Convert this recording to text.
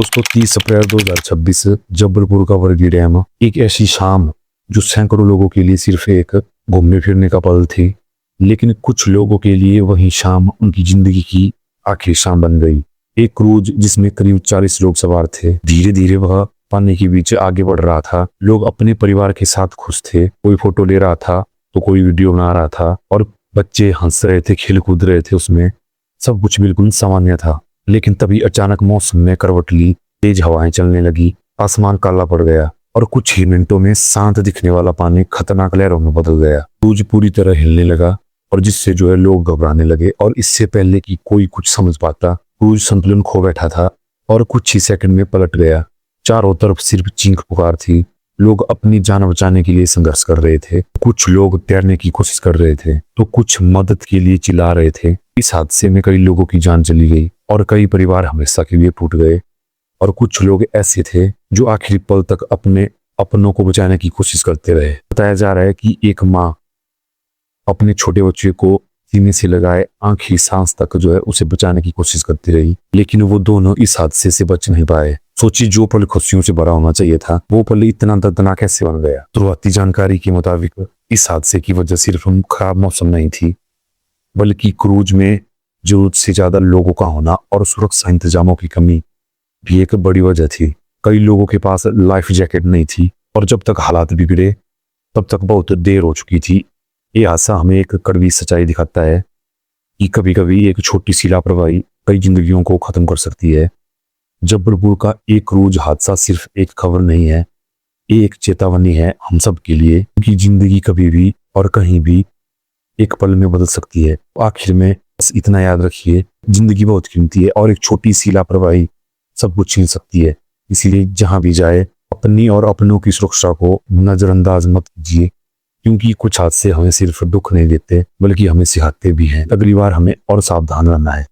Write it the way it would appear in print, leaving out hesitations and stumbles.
दोस्तों 30 अप्रैल 2026 जबलपुर का वर्गी डैम एक ऐसी शाम जो सैकड़ों लोगों के लिए सिर्फ एक घूमने फिरने का पल थी, लेकिन कुछ लोगों के लिए वही शाम उनकी जिंदगी की आखिरी शाम बन गई। एक क्रूज जिसमें करीब 40 लोग सवार थे, धीरे धीरे वह पानी के बीच आगे बढ़ रहा था। लोग अपने परिवार के साथ खुश थे, कोई फोटो ले रहा था तो कोई वीडियो बना रहा था और बच्चे हंस रहे थे, खेल कूद रहे थे। उसमें सब कुछ बिल्कुल सामान्य था। लेकिन तभी अचानक मौसम में करवट ली, तेज हवाएं चलने लगी, आसमान काला पड़ गया और कुछ ही मिनटों में शांत दिखने वाला पानी खतरनाक लहरों में बदल गया। क्रूज पूरी तरह हिलने लगा और जिससे लोग घबराने लगे। और इससे पहले कि कोई कुछ समझ पाता, क्रूज संतुलन खो बैठा था और कुछ ही सेकंड में पलट गया। चारों तरफ सिर्फ चीख पुकार थी। लोग अपनी जान बचाने के लिए संघर्ष कर रहे थे, कुछ लोग तैरने की कोशिश कर रहे थे तो कुछ मदद के लिए चिल्ला रहे थे। इस हादसे में कई लोगों की जान चली गई और कई परिवार हमेशा के लिए टूट गए। और कुछ लोग ऐसे थे जो आखिरी पल तक अपने अपनों को बचाने की कोशिश करते रहे। बताया जा रहा है कि एक माँ अपने छोटे बच्चे को सीने से लगाए आखिरी सांस तक उसे बचाने की कोशिश करती रही, लेकिन वो दोनों इस हादसे से बच नहीं पाए। सोची, जो पल खुशियों से भरा होना चाहिए था वो पल इतना दर्दनाक कैसे बन गया। शुरुआती जानकारी के मुताबिक इस हादसे की वजह सिर्फ खराब मौसम नहीं थी, बल्कि क्रूज में जरूरत से ज्यादा लोगों का होना और सुरक्षा इंतजामों की कमी भी एक बड़ी वजह थी। कई लोगों के पास लाइफ जैकेट नहीं थी और जब तक हालात बिगड़े तब तक बहुत देर हो चुकी थी। ये हादसा हमें एक कड़वी सच्चाई दिखाता है कि कभी कभी एक छोटी सी लापरवाही कई जिंदगियों को खत्म कर सकती है। जबलपुर का एक क्रूज हादसा सिर्फ एक खबर नहीं है, ये एक चेतावनी है हम सब के लिए कि जिंदगी कभी भी और कहीं भी एक पल में बदल सकती है। आखिर में बस इतना याद रखिए, जिंदगी बहुत कीमती है और एक छोटी सी लापरवाही सब कुछ छीन सकती है। इसीलिए जहां भी जाए अपनी और अपनों की सुरक्षा को नजरअंदाज मत कीजिए, क्योंकि कुछ हादसे हमें सिर्फ दुख नहीं देते बल्कि हमें सिखाते भी हैं। अगली बार हमें और सावधान रहना है।